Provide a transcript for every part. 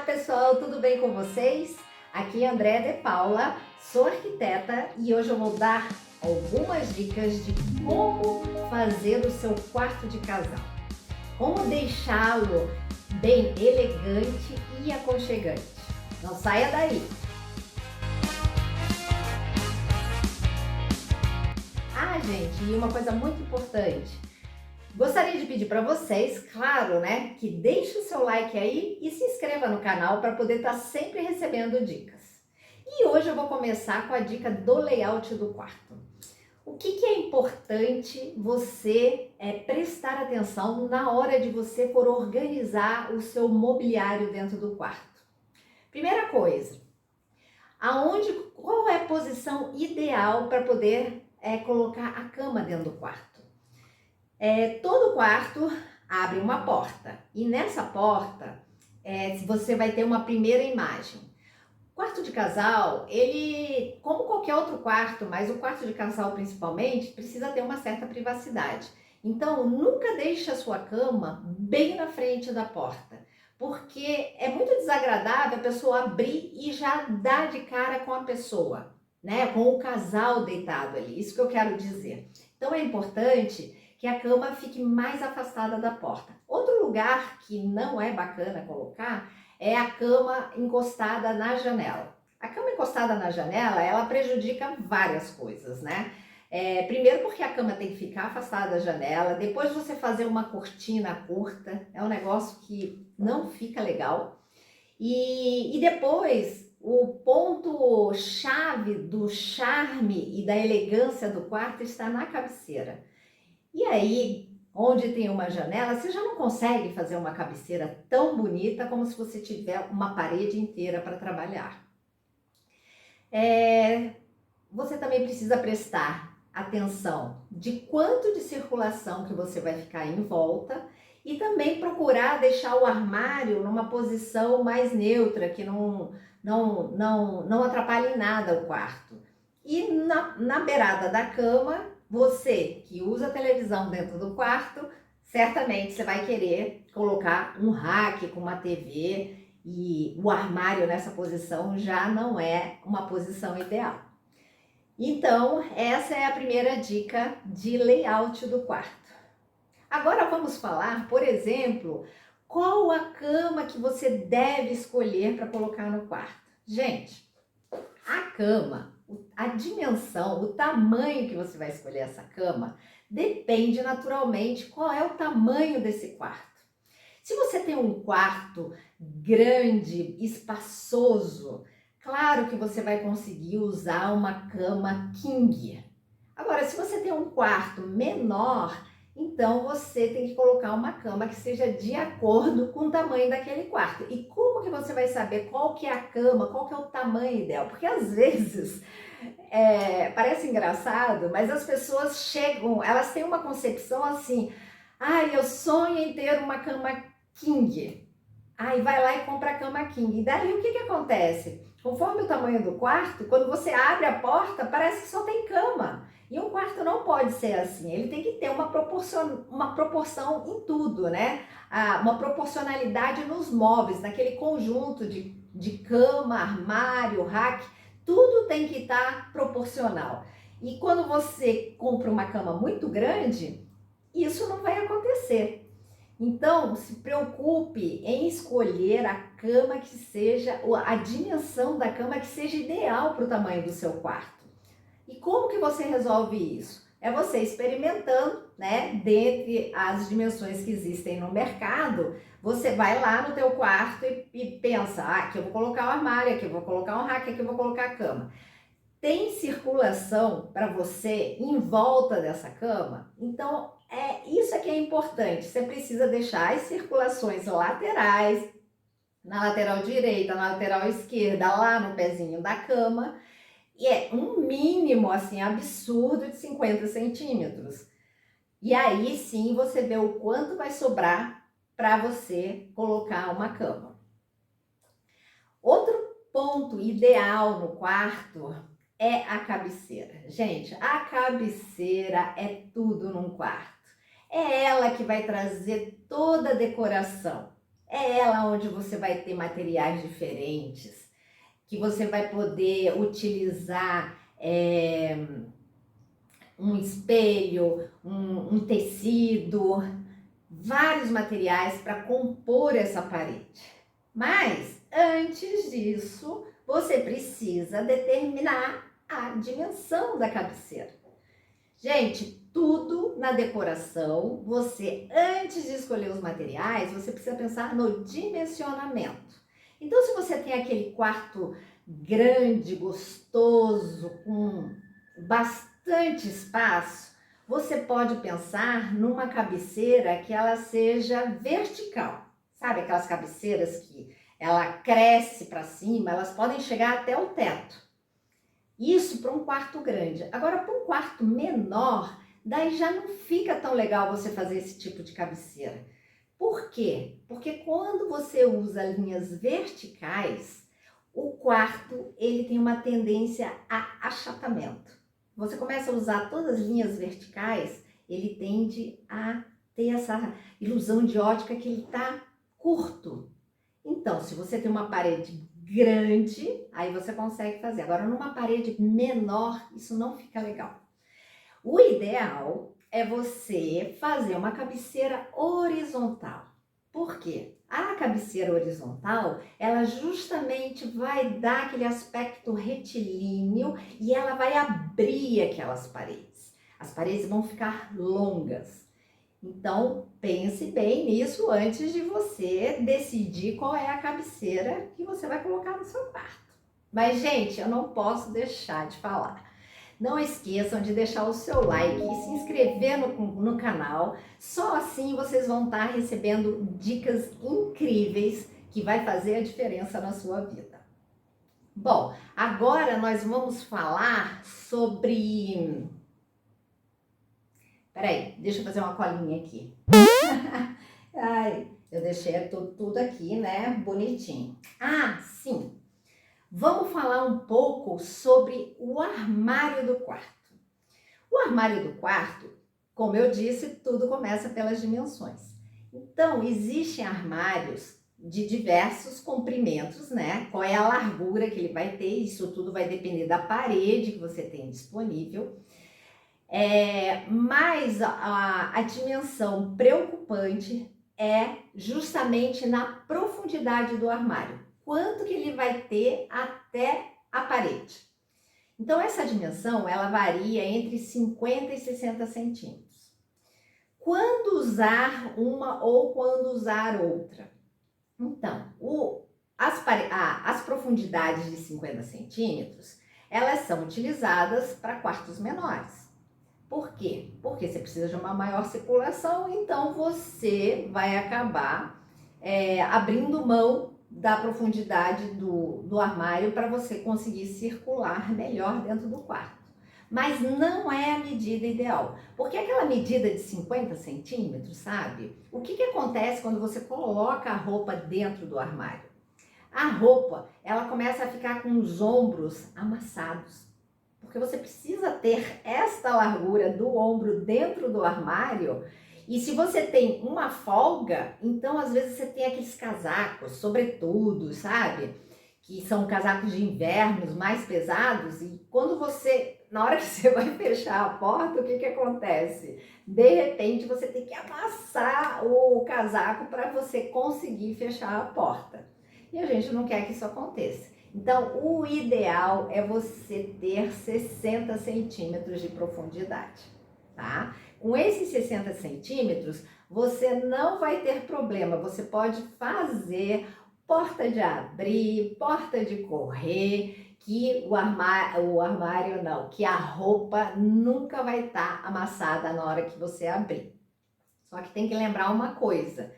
pessoal, tudo bem com vocês? Aqui é Andréa de Paula, sou arquiteta e hoje eu vou dar algumas dicas de como fazer o seu quarto de casal. Como deixá-lo bem elegante e aconchegante. Não saia daí! Gente, e uma coisa muito importante. Gostaria de pedir para vocês, claro, né, que deixe o seu like aí e se inscreva no canal para poder estar sempre recebendo dicas. E hoje eu vou começar com a dica do layout do quarto. O que é importante você prestar atenção na hora de você for organizar o seu mobiliário dentro do quarto? Primeira coisa, qual é a posição ideal para poder colocar a cama dentro do quarto? Todo quarto abre uma porta e nessa porta você vai ter uma primeira imagem. O quarto de casal, ele, como qualquer outro quarto, mas o quarto de casal principalmente, precisa ter uma certa privacidade. Então, nunca deixe a sua cama bem na frente da porta, porque é muito desagradável a pessoa abrir e já dar de cara com a pessoa, né? Com o casal deitado ali, isso que eu quero dizer. Então, é importante que a cama fique mais afastada da porta. Outro lugar que não é bacana colocar é a cama encostada na janela. A cama encostada na janela, ela prejudica várias coisas, né? Primeiro porque a cama tem que ficar afastada da janela, depois você fazer uma cortina curta, é um negócio que não fica legal. E depois, o ponto chave do charme e da elegância do quarto está na cabeceira. E aí, onde tem uma janela, você já não consegue fazer uma cabeceira tão bonita como se você tiver uma parede inteira para trabalhar. Você também precisa prestar atenção de quanto de circulação que você vai ficar em volta e também procurar deixar o armário numa posição mais neutra, que não atrapalhe em nada o quarto. E na beirada da cama, você que usa a televisão dentro do quarto, certamente você vai querer colocar um rack com uma TV e o armário nessa posição já não é uma posição ideal. Então, essa é a primeira dica de layout do quarto. Agora vamos falar, por exemplo, qual a cama que você deve escolher para colocar no quarto. Gente, a cama, a dimensão, o tamanho que você vai escolher essa cama, depende naturalmente qual é o tamanho desse quarto. Se você tem um quarto grande, espaçoso, claro que você vai conseguir usar uma cama king. Agora, se você tem um quarto menor, então você tem que colocar uma cama que seja de acordo com o tamanho daquele quarto. E como que você vai saber qual que é a cama, qual que é o tamanho ideal? Porque às vezes, parece engraçado, mas as pessoas chegam, elas têm uma concepção assim, eu sonho em ter uma cama king. Aí vai lá e compra a cama king. E daí o que acontece? Conforme o tamanho do quarto, quando você abre a porta, parece que só tem cama. E um quarto não pode ser assim, ele tem que ter uma proporção em tudo, né? Uma proporcionalidade nos móveis, naquele conjunto de cama, armário, rack, tudo tem que estar proporcional. E quando você compra uma cama muito grande, isso não vai acontecer. Então, se preocupe em escolher a cama que seja, a dimensão da cama que seja ideal para o tamanho do seu quarto. E como que você resolve isso? É você experimentando, né? Dentre as dimensões que existem no mercado, você vai lá no teu quarto e pensa, aqui eu vou colocar o armário, aqui eu vou colocar um rack, aqui eu vou colocar a cama. Tem circulação para você em volta dessa cama? Então, isso que é importante. Você precisa deixar as circulações laterais, na lateral direita, na lateral esquerda, lá no pezinho da cama. E é um mínimo, assim, absurdo de 50 centímetros. E aí sim você vê o quanto vai sobrar para você colocar uma cama. Outro ponto ideal no quarto é a cabeceira. Gente, a cabeceira é tudo num quarto. É ela que vai trazer toda a decoração. é ela onde você vai ter materiais diferentes, que você vai poder utilizar um espelho, um tecido, vários materiais para compor essa parede. Mas antes disso, você precisa determinar a dimensão da cabeceira. Gente, tudo na decoração, você antes de escolher os materiais, você precisa pensar no dimensionamento. Então, se você tem aquele quarto grande, gostoso, com bastante espaço, você pode pensar numa cabeceira que ela seja vertical. Sabe aquelas cabeceiras que ela cresce para cima, elas podem chegar até o teto. Isso para um quarto grande. Agora, para um quarto menor, daí já não fica tão legal você fazer esse tipo de cabeceira. Por quê? Porque quando você usa linhas verticais, o quarto ele tem uma tendência a achatamento. Você começa a usar todas as linhas verticais, ele tende a ter essa ilusão de ótica que ele está curto. Então, se você tem uma parede grande, aí você consegue fazer. Agora, numa parede menor, isso não fica legal. O ideal é você fazer uma cabeceira horizontal. Por quê? A cabeceira horizontal, ela justamente vai dar aquele aspecto retilíneo e ela vai abrir aquelas paredes. As paredes vão ficar longas. Então, pense bem nisso antes de você decidir qual é a cabeceira que você vai colocar no seu quarto. Mas, gente, eu não posso deixar de falar. Não esqueçam de deixar o seu like e se inscrever no canal. Só assim vocês vão estar recebendo dicas incríveis que vai fazer a diferença na sua vida. Bom, agora nós vamos falar sobre... Peraí, deixa eu fazer uma colinha aqui. Ai, eu deixei tudo aqui, né? Bonitinho. Ah, sim. Vamos falar um pouco sobre o armário do quarto. O armário do quarto, como eu disse, tudo começa pelas dimensões. Então, existem armários de diversos comprimentos, né? Qual é a largura que ele vai ter, isso tudo vai depender da parede que você tem disponível. Mas a dimensão preocupante é justamente na profundidade do armário. Quanto que ele vai ter até a parede. Então, essa dimensão, ela varia entre 50 e 60 centímetros. Quando usar uma ou quando usar outra? Então, as profundidades de 50 centímetros, elas são utilizadas para quartos menores. Por quê? Porque você precisa de uma maior circulação, então você vai acabar abrindo mão da profundidade do armário para você conseguir circular melhor dentro do quarto. Mas não é a medida ideal, porque aquela medida de 50 centímetros, sabe? O que acontece quando você coloca a roupa dentro do armário? A roupa, ela começa a ficar com os ombros amassados, porque você precisa ter esta largura do ombro dentro do armário. E se você tem uma folga, então às vezes você tem aqueles casacos, sobretudo, sabe? Que são casacos de invernos mais pesados e quando na hora que você vai fechar a porta, o que acontece? De repente você tem que amassar o casaco para você conseguir fechar a porta. E a gente não quer que isso aconteça. Então, o ideal é você ter 60 centímetros de profundidade, tá? Com esses 60 centímetros, você não vai ter problema. Você pode fazer porta de abrir, porta de correr, que que a roupa nunca vai estar amassada na hora que você abrir. Só que tem que lembrar uma coisa.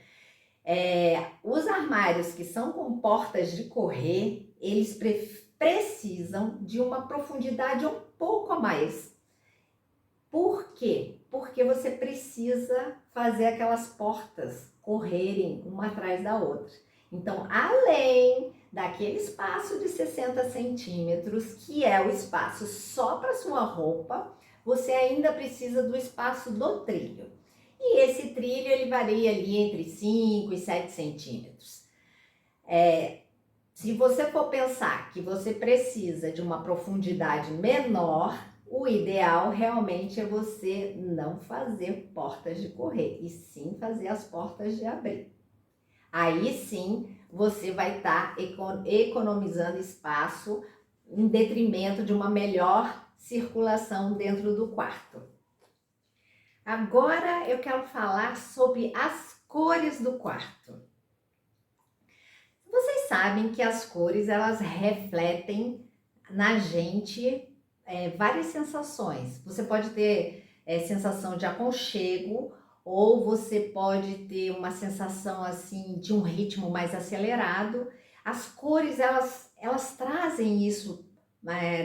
Os armários que são com portas de correr, eles precisam de uma profundidade um pouco a mais. Por quê? Porque você precisa fazer aquelas portas correrem uma atrás da outra. Então, além daquele espaço de 60 centímetros, que é o espaço só para sua roupa, você ainda precisa do espaço do trilho. E esse trilho ele varia ali entre 5 e 7 centímetros. Se você for pensar que você precisa de uma profundidade menor, o ideal realmente é você não fazer portas de correr, e sim fazer as portas de abrir. Aí sim você vai estar economizando espaço em detrimento de uma melhor circulação dentro do quarto. Agora eu quero falar sobre as cores do quarto. Vocês sabem que as cores elas refletem na gente várias sensações. Você pode ter sensação de aconchego, ou você pode ter uma sensação assim de um ritmo mais acelerado. As cores elas trazem isso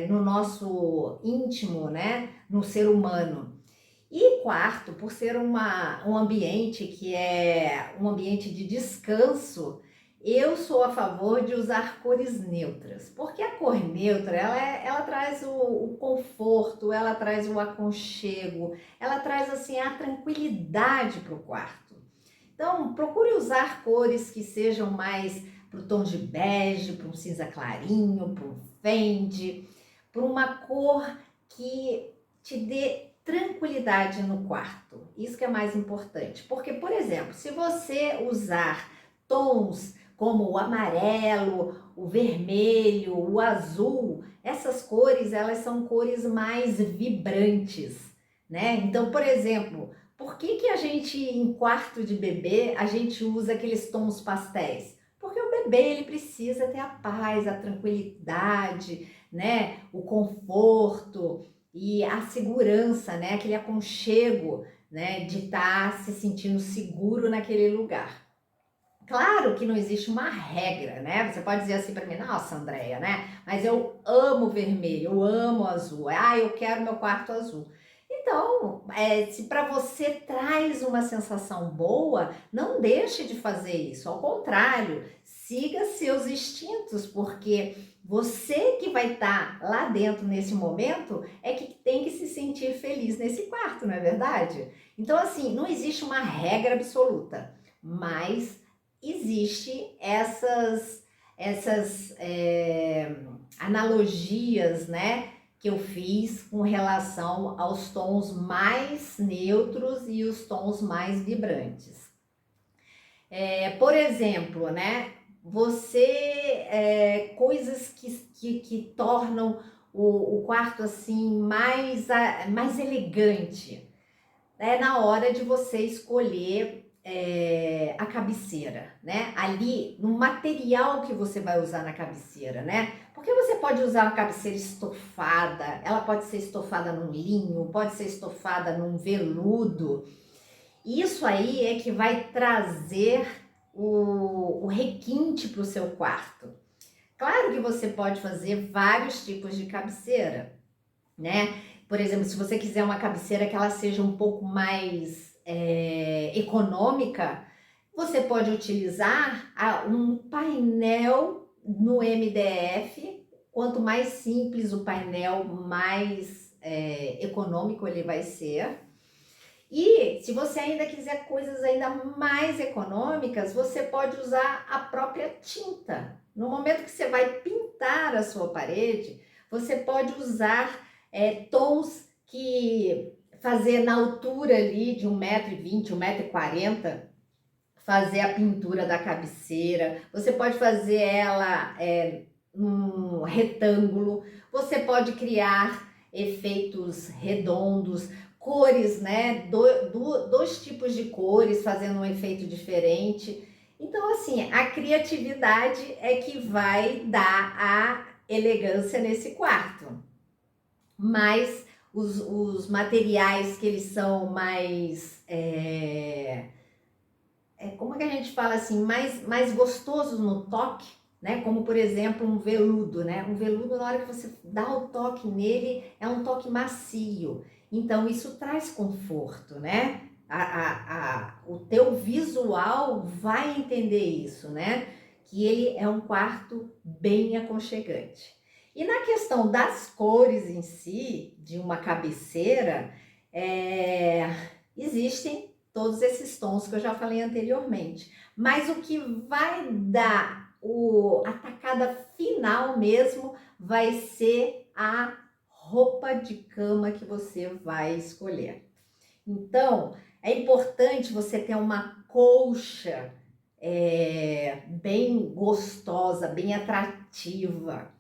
no nosso íntimo, né? No ser humano. E quarto, por ser um ambiente que é um ambiente de descanso, eu sou a favor de usar cores neutras, porque a cor neutra, ela traz o conforto, ela traz o aconchego, ela traz assim a tranquilidade para o quarto. Então, procure usar cores que sejam mais para o tom de bege, para um cinza clarinho, para um fende, para uma cor que te dê tranquilidade no quarto. Isso que é mais importante. Porque, por exemplo, se você usar tons como o amarelo, o vermelho, o azul, essas cores, elas são cores mais vibrantes, né? Então, por exemplo, por que a gente, em quarto de bebê, a gente usa aqueles tons pastéis? Porque o bebê, ele precisa ter a paz, a tranquilidade, né? O conforto e a segurança, né? Aquele aconchego, né? De estar se sentindo seguro naquele lugar. Claro que não existe uma regra, né? Você pode dizer assim para mim, nossa, Andréia, né? Mas eu amo vermelho, eu amo azul. Eu quero meu quarto azul. Então, se para você traz uma sensação boa, não deixe de fazer isso. Ao contrário, siga seus instintos, porque você que vai estar lá dentro nesse momento é que tem que se sentir feliz nesse quarto, não é verdade? Então, assim, não existe uma regra absoluta, mas existe essas analogias, né, que eu fiz com relação aos tons mais neutros e os tons mais vibrantes. Por exemplo, né, coisas que tornam o quarto assim mais elegante. É na hora de você escolher a cabeceira, né? Ali, no material que você vai usar na cabeceira, né? Porque você pode usar uma cabeceira estofada, ela pode ser estofada num linho, pode ser estofada num veludo. Isso aí é que vai trazer o requinte para o seu quarto. Claro que você pode fazer vários tipos de cabeceira, né? Por exemplo, se você quiser uma cabeceira que ela seja um pouco mais econômica, você pode utilizar um painel no MDF. Quanto mais simples o painel, mais econômico ele vai ser. E se você ainda quiser coisas ainda mais econômicas, você pode usar a própria tinta. No momento que você vai pintar a sua parede, você pode usar tons que fazer na altura ali de 1,20 m, 1,40 m, fazer a pintura da cabeceira. Você pode fazer ela num retângulo, você pode criar efeitos redondos, cores, né? Dois tipos de cores fazendo um efeito diferente. Então, assim, a criatividade é que vai dar a elegância nesse quarto. Mas os materiais que eles são mais como é que a gente fala assim, mais gostosos no toque, né? Como, por exemplo, um veludo, né? Um veludo, na hora que você dá o toque nele, é um toque macio. Então, isso traz conforto, né? O teu visual vai entender isso, né? Que ele é um quarto bem aconchegante. E na questão das cores em si, de uma cabeceira, existem todos esses tons que eu já falei anteriormente. Mas o que vai dar a tacada final mesmo vai ser a roupa de cama que você vai escolher. Então, é importante você ter uma colcha bem gostosa, bem atrativa.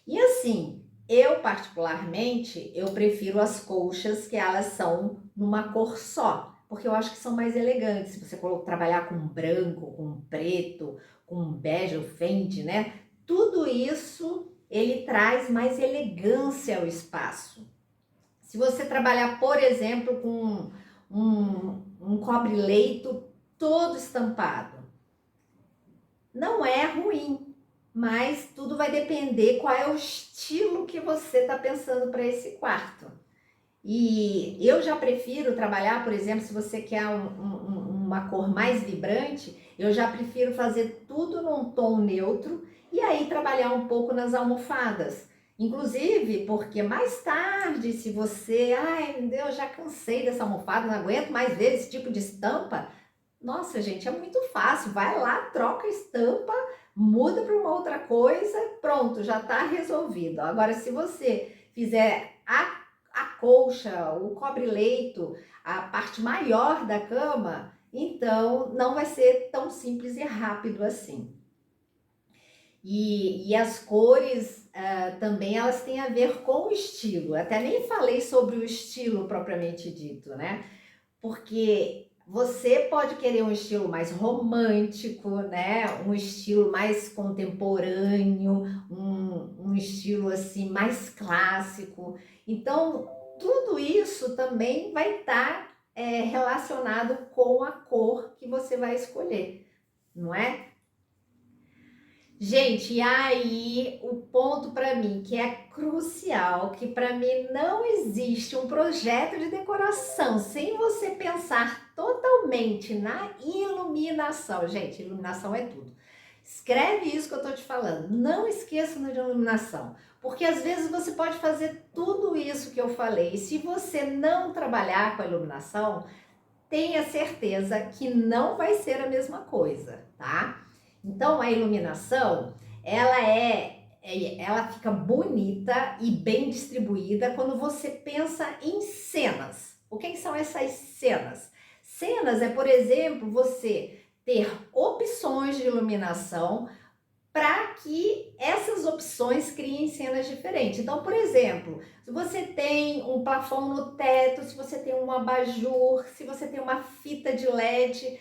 E assim, eu particularmente, eu prefiro as colchas que elas são numa cor só, porque eu acho que são mais elegantes. Se você trabalhar com branco, com preto, com bege ou fende, né? Tudo isso, ele traz mais elegância ao espaço. Se você trabalhar, por exemplo, com um cobre-leito todo estampado, não é ruim, mas tudo vai depender qual é o estilo que você está pensando para esse quarto. E eu já prefiro trabalhar, por exemplo, se você quer uma cor mais vibrante, eu já prefiro fazer tudo num tom neutro e aí trabalhar um pouco nas almofadas. Inclusive, porque mais tarde, se você, ai meu Deus, já cansei dessa almofada, não aguento mais ver esse tipo de estampa. Nossa, gente, é muito fácil. Vai lá, troca a estampa, muda para uma outra coisa, pronto, já está resolvido. Agora, se você fizer a colcha, o cobre-leito, a parte maior da cama, então não vai ser tão simples e rápido assim. E as cores também elas têm a ver com o estilo. Até nem falei sobre o estilo propriamente dito, né? Porque você pode querer um estilo mais romântico, né? Um estilo mais contemporâneo, um estilo assim mais clássico. Então, tudo isso também vai estar relacionado com a cor que você vai escolher, não é? Gente, e aí o ponto para mim que é crucial, que para mim não existe um projeto de decoração sem você pensar totalmente na iluminação. Gente, iluminação é tudo. Escreve isso que eu tô te falando. Não esqueça de iluminação, porque às vezes você pode fazer tudo isso que eu falei. E se você não trabalhar com a iluminação, tenha certeza que não vai ser a mesma coisa, tá? Então a iluminação, ela fica bonita e bem distribuída quando você pensa em cenas. O que são essas cenas? Cenas é, por exemplo, você ter opções de iluminação para que essas opções criem cenas diferentes. Então, por exemplo, se você tem um plafond no teto, se você tem um abajur, se você tem uma fita de LED,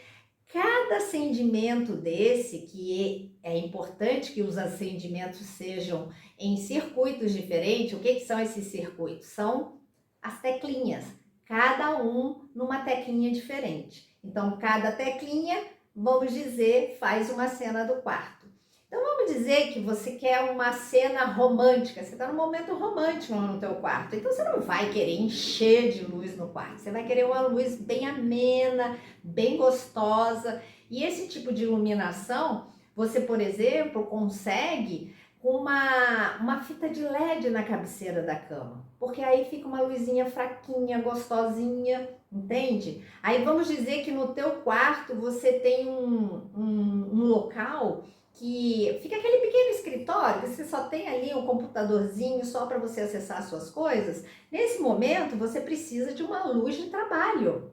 cada acendimento desse, que é importante que os acendimentos sejam em circuitos diferentes. O que são esses circuitos? São as teclinhas, cada um numa teclinha diferente. Então, cada teclinha, vamos dizer, faz uma cena do quarto. Então, vamos dizer que você quer uma cena romântica, você está num momento romântico no teu quarto, então você não vai querer encher de luz no quarto, você vai querer uma luz bem amena, bem gostosa, e esse tipo de iluminação, você, por exemplo, consegue com uma fita de LED na cabeceira da cama, porque aí fica uma luzinha fraquinha, gostosinha, entende? Aí vamos dizer que no teu quarto você tem um local que fica aquele pequeno escritório, que você só tem ali um computadorzinho só para você acessar as suas coisas. Nesse momento, você precisa de uma luz de trabalho.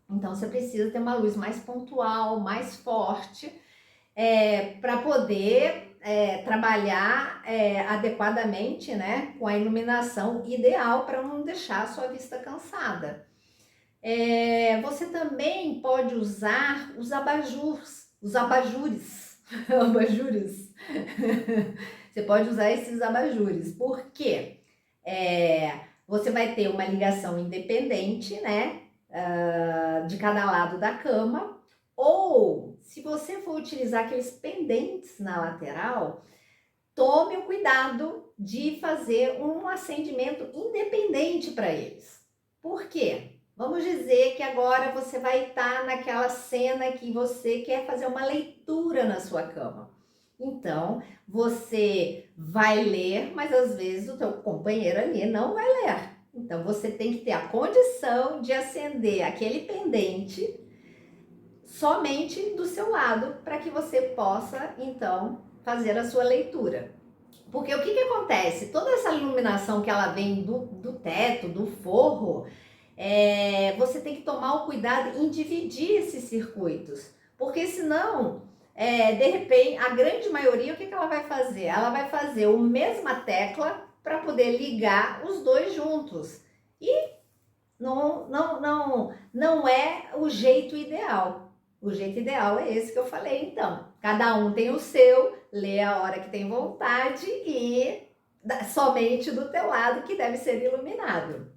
Então, você precisa ter uma luz mais pontual, mais forte, para poder trabalhar adequadamente, né, com a iluminação ideal para não deixar a sua vista cansada. Você também pode usar os abajures, abajures. Você pode usar esses abajures, porque você vai ter uma ligação independente, né, de cada lado da cama, ou se você for utilizar aqueles pendentes na lateral, tome o cuidado de fazer um acendimento independente para eles. Por quê? Vamos dizer que agora você vai estar naquela cena que você quer fazer uma leitura na sua cama. Então, você vai ler, mas às vezes o teu companheiro ali não vai ler. Então, você tem que ter a condição de acender aquele pendente somente do seu lado, para que você possa, então, fazer a sua leitura. Porque o que acontece? Toda essa iluminação que ela vem do teto, do forro, você tem que tomar o cuidado em dividir esses circuitos. Porque senão, de repente, a grande maioria, o que ela vai fazer? Ela vai fazer a mesma tecla para poder ligar os dois juntos. E não é o jeito ideal. O jeito ideal é esse que eu falei, então. Cada um tem o seu, lê a hora que tem vontade e somente do teu lado que deve ser iluminado.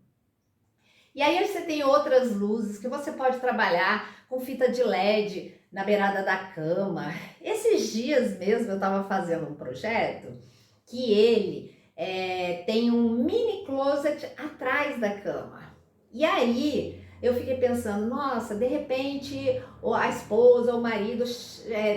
E aí você tem outras luzes que você pode trabalhar com fita de LED na beirada da cama. Esses dias mesmo eu estava fazendo um projeto que ele tem um mini closet atrás da cama. E aí eu fiquei pensando, nossa, de repente a esposa ou o marido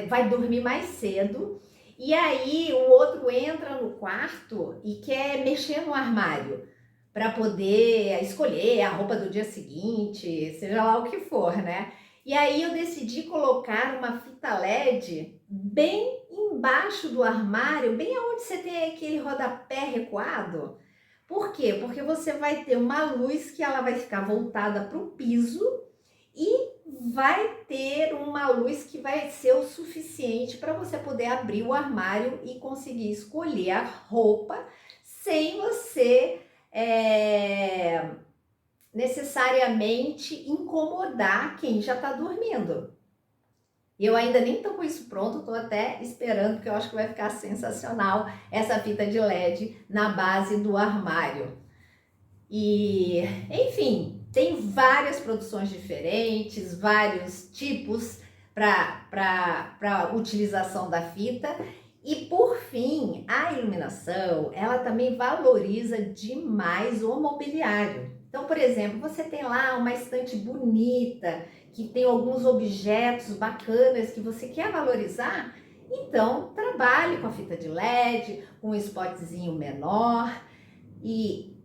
vai dormir mais cedo e aí o outro entra no quarto e quer mexer no armário para poder escolher a roupa do dia seguinte, seja lá o que for, né? E aí eu decidi colocar uma fita LED bem embaixo do armário, bem onde você tem aquele rodapé recuado. Por quê? Porque você vai ter uma luz que ela vai ficar voltada para o piso e vai ter uma luz que vai ser o suficiente para você poder abrir o armário e conseguir escolher a roupa sem você necessariamente incomodar quem já está dormindo. Eu ainda nem tô com isso pronto, tô até esperando, porque eu acho que vai ficar sensacional essa fita de LED na base do armário. E, enfim, tem várias produções diferentes, vários tipos para utilização da fita. E, por fim, a iluminação, ela também valoriza demais o mobiliário. Então, por exemplo, você tem lá uma estante bonita, que tem alguns objetos bacanas que você quer valorizar, então trabalhe com a fita de LED, com um spotzinho menor. E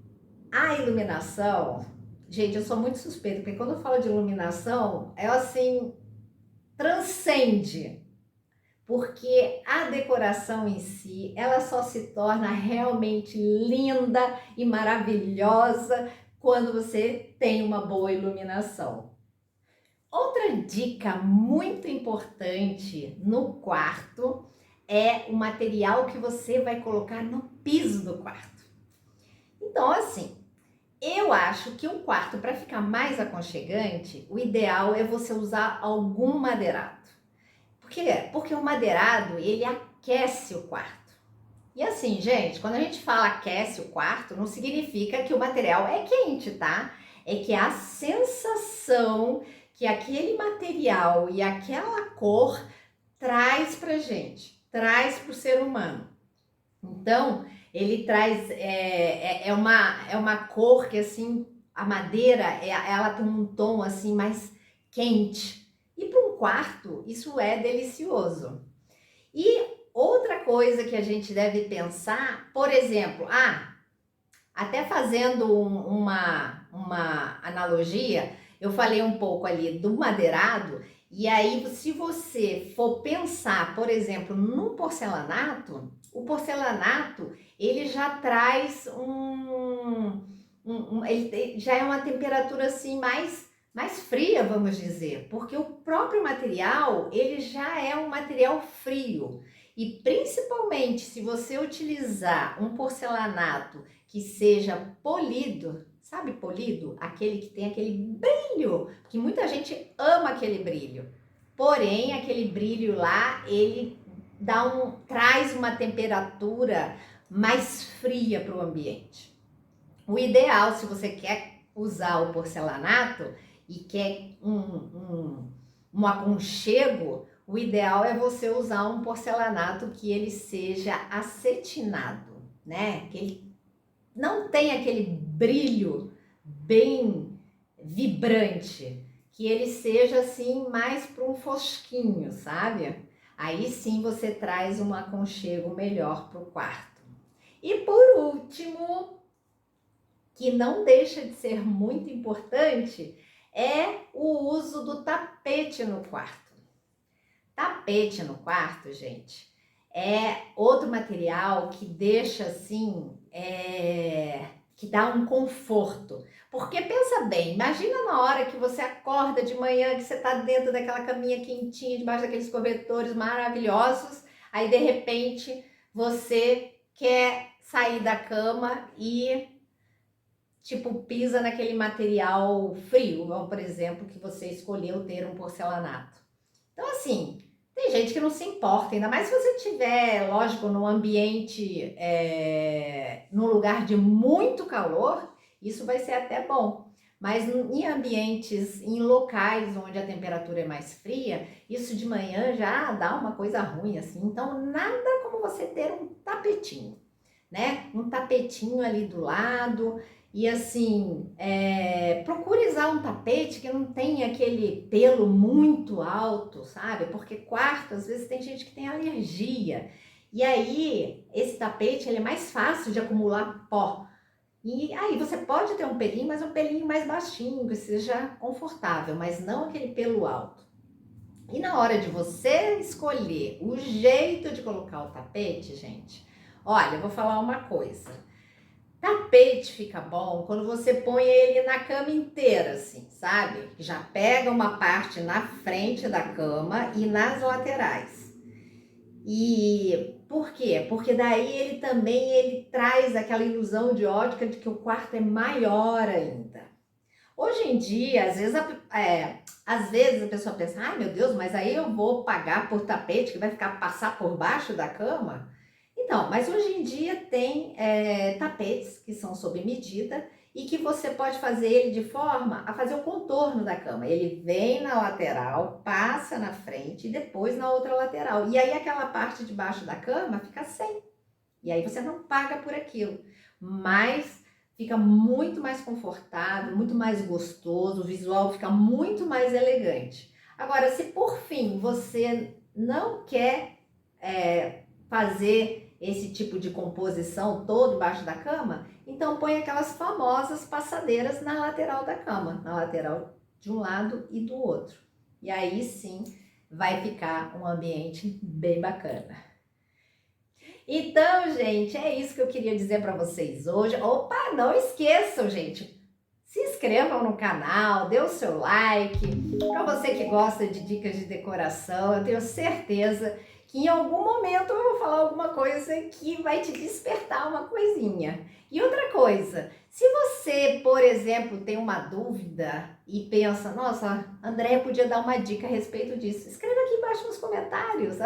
a iluminação, gente, eu sou muito suspeita, porque quando eu falo de iluminação, é assim, transcende. Porque a decoração em si, ela só se torna realmente linda e maravilhosa quando você tem uma boa iluminação. Outra dica muito importante no quarto é o material que você vai colocar no piso do quarto. Então, assim, eu acho que um quarto, para ficar mais aconchegante, o ideal é você usar algum madeirado. Por quê? Porque o madeirado, ele aquece o quarto. E assim, gente, quando a gente fala aquece o quarto, não significa que o material é quente, tá? É que a sensação que aquele material e aquela cor traz pra gente, traz pro ser humano. Então, ele traz, uma cor que assim, a madeira, ela tem um tom assim mais quente. E para um quarto, isso é delicioso. E outra coisa que a gente deve pensar, por exemplo, até fazendo uma analogia, eu falei um pouco ali do madeirado, e aí se você for pensar, por exemplo, num porcelanato, o porcelanato, ele já traz ele já é uma temperatura assim mais fria, vamos dizer, porque o próprio material, ele já é um material frio. E principalmente se você utilizar um porcelanato que seja polido, sabe polido? Aquele que tem aquele brilho, porque muita gente ama aquele brilho. Porém, aquele brilho lá, ele traz uma temperatura mais fria para o ambiente. O ideal, se você quer usar o porcelanato e quer um aconchego, o ideal é você usar um porcelanato que ele seja acetinado, né? Que ele não tenha aquele brilho bem vibrante, que ele seja assim mais para um fosquinho, sabe? Aí sim você traz um aconchego melhor para o quarto. E por último, que não deixa de ser muito importante, é o uso do tapete no quarto. Tapete no quarto, gente, é outro material que deixa assim, que dá um conforto. Porque pensa bem, imagina na hora que você acorda de manhã, que você está dentro daquela caminha quentinha, debaixo daqueles cobertores maravilhosos, aí de repente você quer sair da cama e tipo pisa naquele material frio, como por exemplo que você escolheu ter um porcelanato. Então, assim, tem gente que não se importa, ainda mais se você estiver, lógico, num ambiente, num lugar de muito calor, isso vai ser até bom. Mas em ambientes, em locais onde a temperatura é mais fria, isso de manhã já dá uma coisa ruim, assim. Então, nada como você ter um tapetinho, né? Um tapetinho ali do lado. E assim, procure usar um tapete que não tenha aquele pelo muito alto, sabe? Porque quarto, às vezes tem gente que tem alergia. E aí, esse tapete ele é mais fácil de acumular pó. E aí você pode ter um pelinho, mas um pelinho mais baixinho, que seja confortável, mas não aquele pelo alto. E na hora de você escolher o jeito de colocar o tapete, gente, olha, eu vou falar uma coisa. Tapete fica bom quando você põe ele na cama inteira, assim, sabe? Já pega uma parte na frente da cama e nas laterais. E por quê? Porque daí ele também traz aquela ilusão de ótica de que o quarto é maior ainda. Hoje em dia, às vezes a pessoa pensa, ai meu Deus, mas aí eu vou pagar por tapete que vai passar por baixo da cama? Então, mas hoje em dia tem tapetes que são sob medida e que você pode fazer ele de forma a fazer o contorno da cama. Ele vem na lateral, passa na frente e depois na outra lateral. E aí aquela parte de baixo da cama fica sem. E aí você não paga por aquilo. Mas fica muito mais confortável, muito mais gostoso, o visual fica muito mais elegante. Agora, se por fim você não quer fazer esse tipo de composição todo embaixo da cama, então põe aquelas famosas passadeiras na lateral da cama, na lateral de um lado e do outro. E aí sim vai ficar um ambiente bem bacana. Então, gente, é isso que eu queria dizer para vocês hoje. Opa, não esqueçam, gente, se inscrevam no canal, dê o seu like. Para você que gosta de dicas de decoração, eu tenho certeza que em algum momento eu vou falar alguma coisa que vai te despertar uma coisinha. E outra coisa, se você, por exemplo, tem uma dúvida e pensa, nossa, Andréia podia dar uma dica a respeito disso, escreva aqui embaixo nos comentários.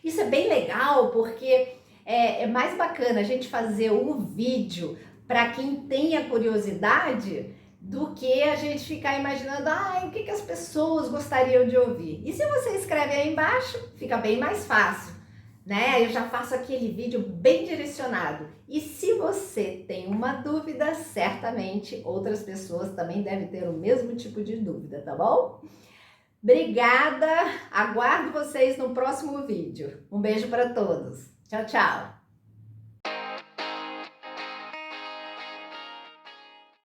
Isso é bem legal, porque é mais bacana a gente fazer o vídeo para quem tenha curiosidade do que a gente ficar imaginando, o que as pessoas gostariam de ouvir. E se você escreve aí embaixo, fica bem mais fácil, né? Eu já faço aquele vídeo bem direcionado. E se você tem uma dúvida, certamente outras pessoas também devem ter o mesmo tipo de dúvida, tá bom? Obrigada, aguardo vocês no próximo vídeo. Um beijo para todos. Tchau, tchau!